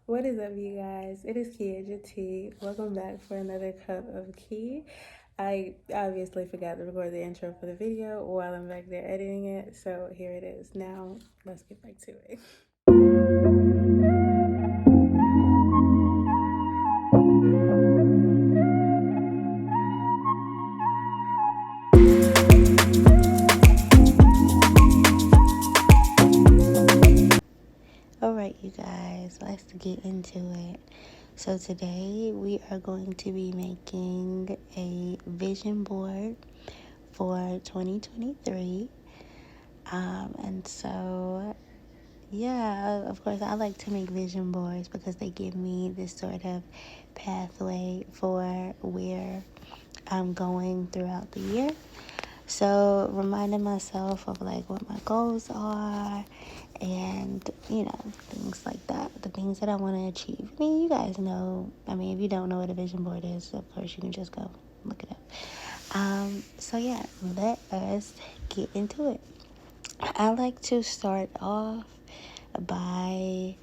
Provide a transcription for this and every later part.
What is up, you guys? It is Kia T. Welcome back for another cup of tea. I obviously forgot to record the intro for the video while I'm back there editing it, so here it is. Now, let's get back to it. Alright, you guys, let's get into it. So today we are going to be making a vision board for 2023. And so, yeah, of course, I like to make vision boards because they give me this sort of pathway for where I'm going throughout the year. So reminding myself of like what my goals are and, things like that, the things that I want to achieve. I mean, you guys know, if you don't know what a vision board is, of course you can just go look it up. So yeah, let us get into it. I like to start off by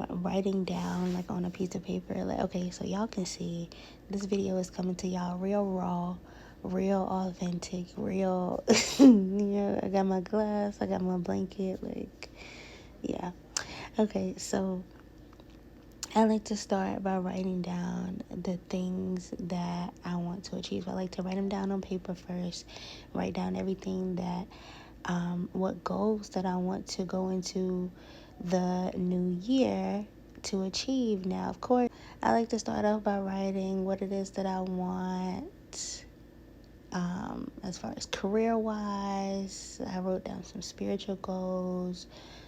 writing down like on a piece of paper, like, okay, so y'all can see this video is coming to y'all real raw, real authentic, real I got my glass, I got my blanket, like, yeah. Okay, so I like to start by writing down the things that I want to achieve. I like to write them down on paper first, write down everything that what goals that I want to go into the new year to achieve. Now, of course, I like to start off by writing what it is that I want. As far as career-wise, I wrote down some spiritual goals,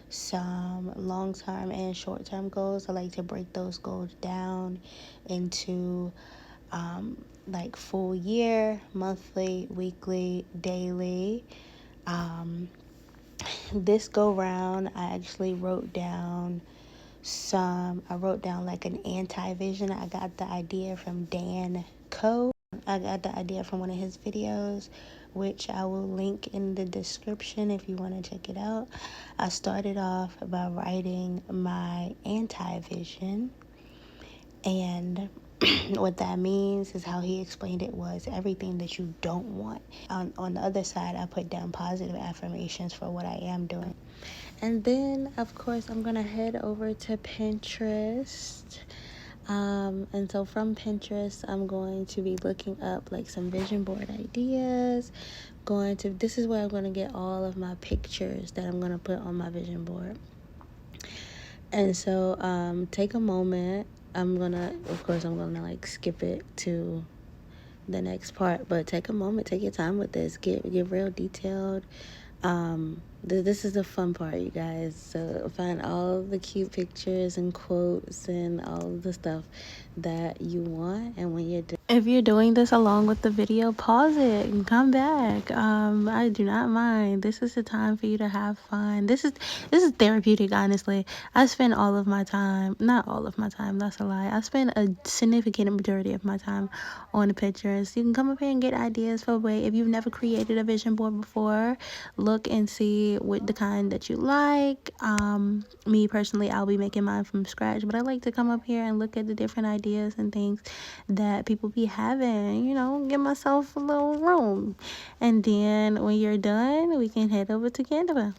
some long-term and short-term goals. I like to break those goals down into like full year, monthly, weekly, daily. This go round, I actually wrote down like an anti-vision. I got the idea from Dan Coe. I got the idea from one of his videos, which I will link in the description if you want to check it out. I started off by writing my anti-vision, and what that means is how he explained it was everything that you don't want. On the other side, I put down positive affirmations for what I am doing. And then, of course, I'm going to head over to Pinterest. And so from Pinterest, I'm going to be looking up like some vision board ideas. This is where I'm going to get all of my pictures that I'm going to put on my vision board. And so take a moment. I'm going to like skip it to the next part, but take a moment, take your time with this, get real detailed. This is the fun part, you guys. So find all the cute pictures and quotes and all of the stuff that you want, and when you're if you're doing this along with the video, pause it and come back. I do not mind. This is the time for you to have fun. This is therapeutic, honestly. I spend all of my time, not all of my time, that's a lie. I spend a significant majority of my time on the pictures. You can come up here and get ideas for if you've never created a vision board before, look and see what the kind that you like. Me personally, I'll be making mine from scratch, but I like to come up here and look at the different ideas and things that people be having, give myself a little room. And then when you're done, we can head over to Canva.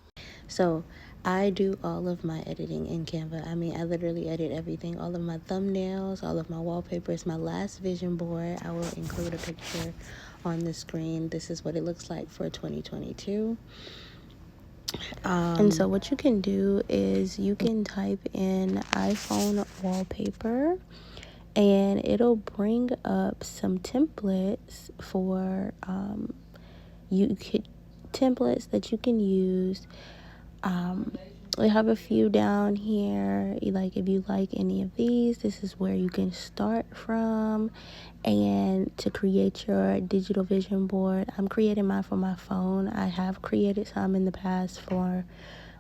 So I do all of my editing in Canva. I literally edit everything, all of my thumbnails, all of my wallpapers. My last vision board, I will include a picture on the screen. This is what it looks like for 2022. And so what you can do is you can type in iPhone wallpaper, and it'll bring up some templates for templates that you can use. We have a few down here. Like, if you like any of these, this is where you can start from. And to create your digital vision board, I'm creating mine for my phone. I have created some in the past for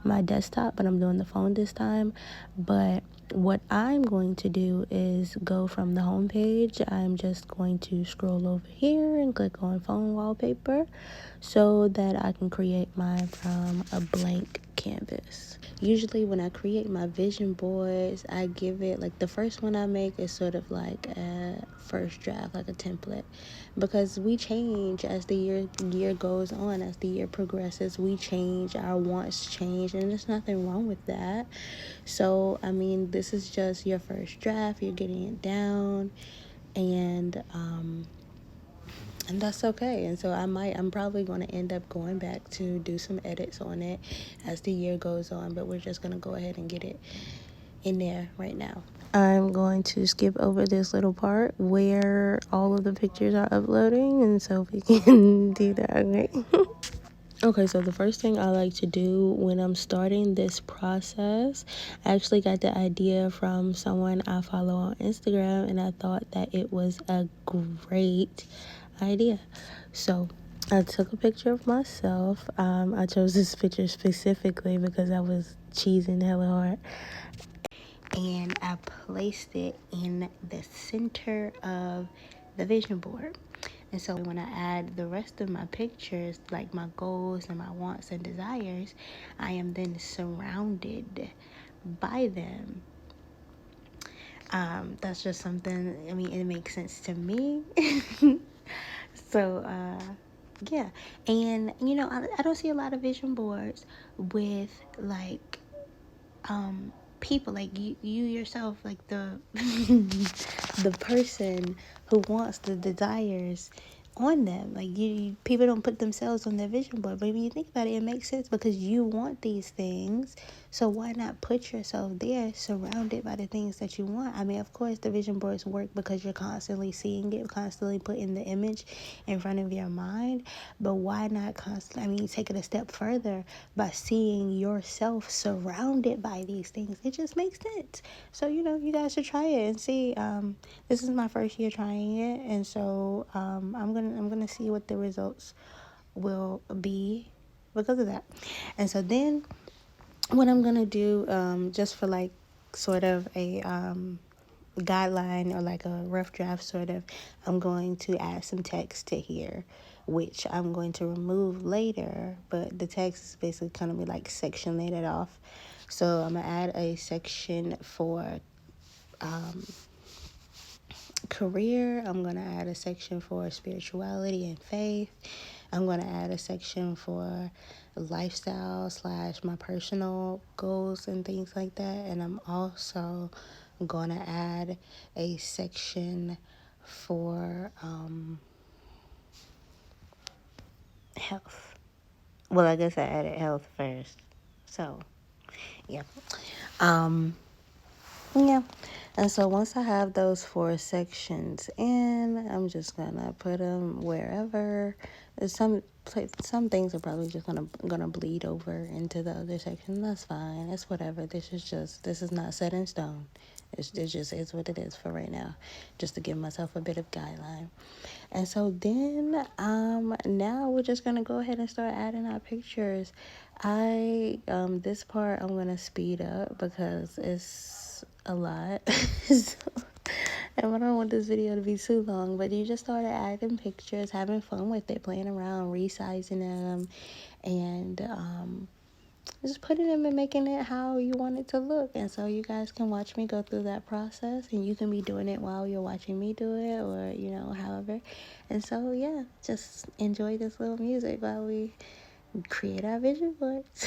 my desktop, but I'm doing the phone this time. But what I'm going to do is go from the home page. I'm just going to scroll over here and click on phone wallpaper so that I can create mine from a blank canvas. Usually when I create my vision boards, I give it, like, the first one I make is sort of like a first draft, like a template, because we change as the year goes on. As the year progresses, we change, our wants change, and there's nothing wrong with that. So I mean, this is just your first draft. You're getting it down, and that's okay. And so I'm probably going to end up going back to do some edits on it as the year goes on, but we're just going to go ahead and get it in there right now. I'm going to skip over this little part where all of the pictures are uploading, and so we can do that. Okay. Okay, so the first thing I like to do when I'm starting this process, I actually got the idea from someone I follow on Instagram, and I thought that it was a great idea. So I took a picture of myself. I chose this picture specifically because I was cheesing hella hard. And I placed it in the center of the vision board. And so when I add the rest of my pictures, like my goals and my wants and desires, I am then surrounded by them. That's just something, I mean, it makes sense to me. So, yeah. And, you know, I don't see a lot of vision boards with, like, people, like you yourself, like the the person who wants the desires on them. Like people don't put themselves on their vision board, but when you think about it, it makes sense because you want these things. So why not put yourself there, surrounded by the things that you want? I mean, of course the vision boards work because you're constantly seeing it, constantly putting the image in front of your mind. But why not take it a step further by seeing yourself surrounded by these things? It just makes sense. So, you know, you guys should try it and see. This is my first year trying it, and so I'm gonna see what the results will be because of that. And so then what I'm gonna do, just for like sort of a guideline or like a rough draft sort of, I'm going to add some text to here, which I'm going to remove later, but the text is basically kind of be like sectionated off. So I'm gonna add a section for career. I'm gonna add a section for spirituality and faith. I'm gonna add a section for lifestyle / my personal goals and things like that. And I'm also gonna add a section for health. Well, I guess I added health first. So, yeah. Yeah. And so once I have those 4 sections in, I'm just gonna put them wherever. Some things are probably just gonna bleed over into the other section. That's fine. It's whatever. This is not set in stone. It just is what it is for right now, just to give myself a bit of guideline. And so then now we're just gonna go ahead and start adding our pictures. This part I'm gonna speed up because it's a lot. And I don't want this video to be too long, but you just started adding pictures, having fun with it, playing around, resizing them, and just putting them and making it how you want it to look. And so you guys can watch me go through that process, and you can be doing it while you're watching me do it, or, you know, however. And so, yeah, just enjoy this little music while we create our vision boards.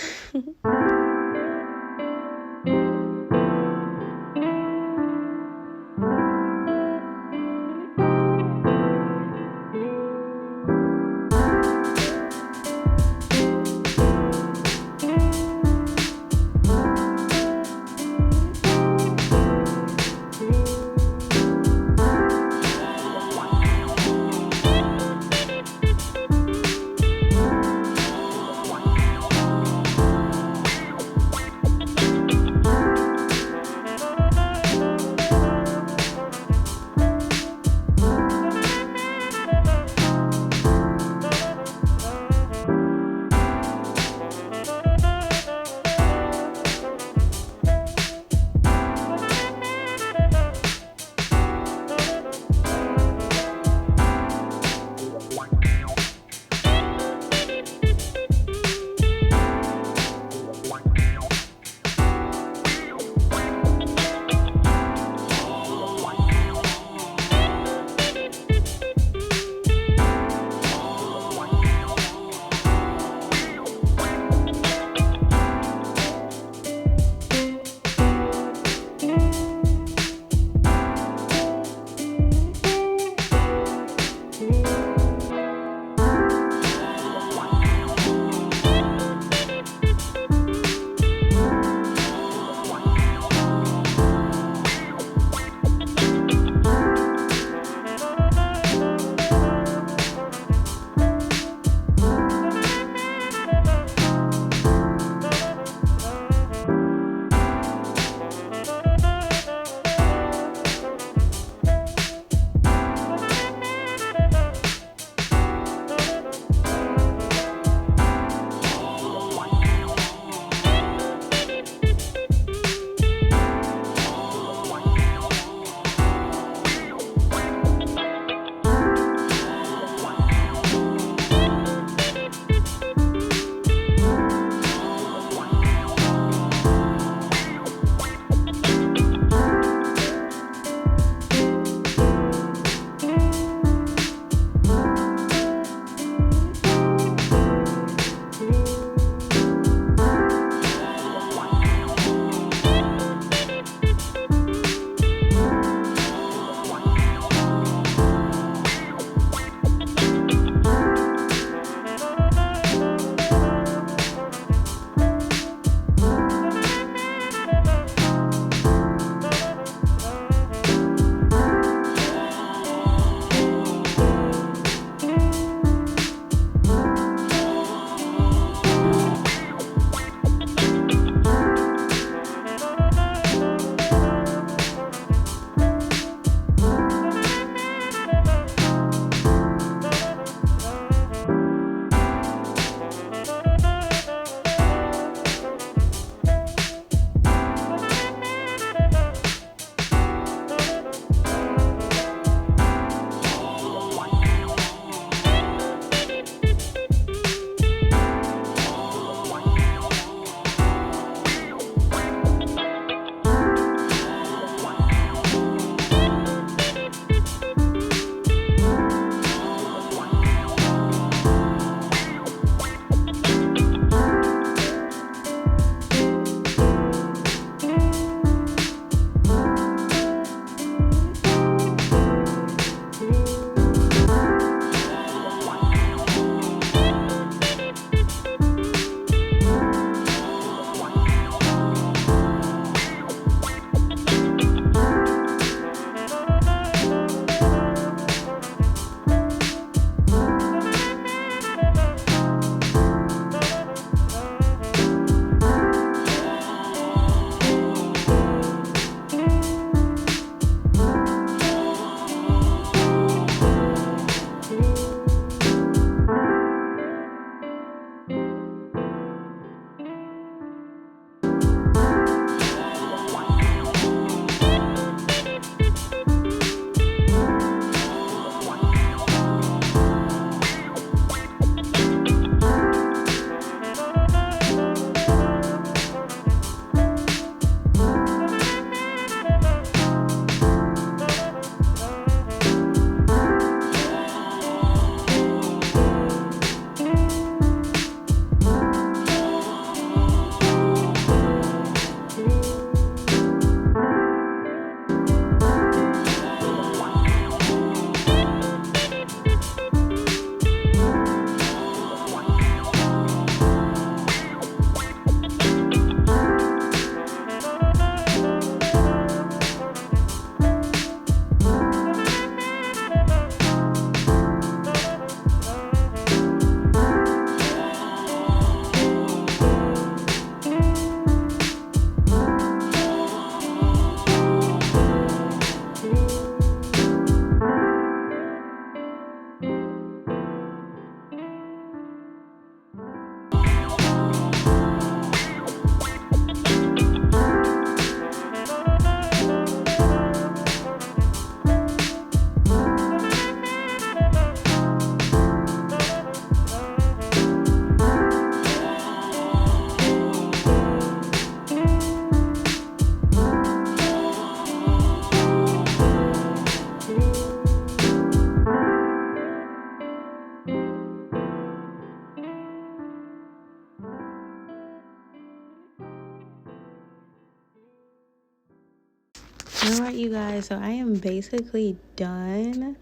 All right, you guys, so I am basically done.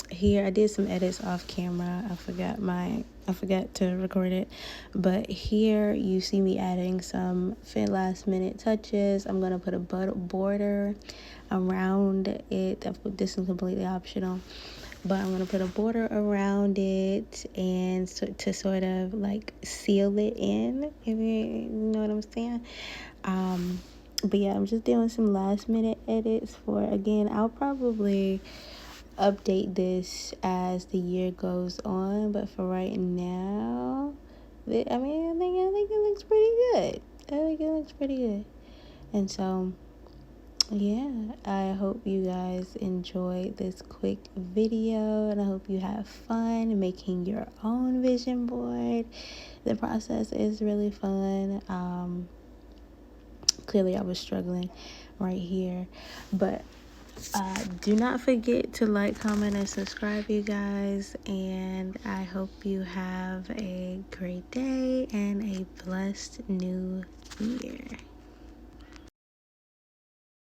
Here I did some edits off camera. I forgot to record it, but here you see me adding some last minute touches. I'm gonna put a border around it. This is completely optional, but I'm gonna put a border around it and to sort of like seal it in, if you know what I'm saying. But yeah, I'm just doing some last minute edits for, again, I'll probably update this as the year goes on, but for right now, I think it looks pretty good. I think it looks pretty good. And so yeah, I hope you guys enjoyed this quick video, and I hope you have fun making your own vision board. The process is really fun. Clearly I was struggling right here, but do not forget to like, comment, and subscribe, you guys, and I hope you have a great day and a blessed new year.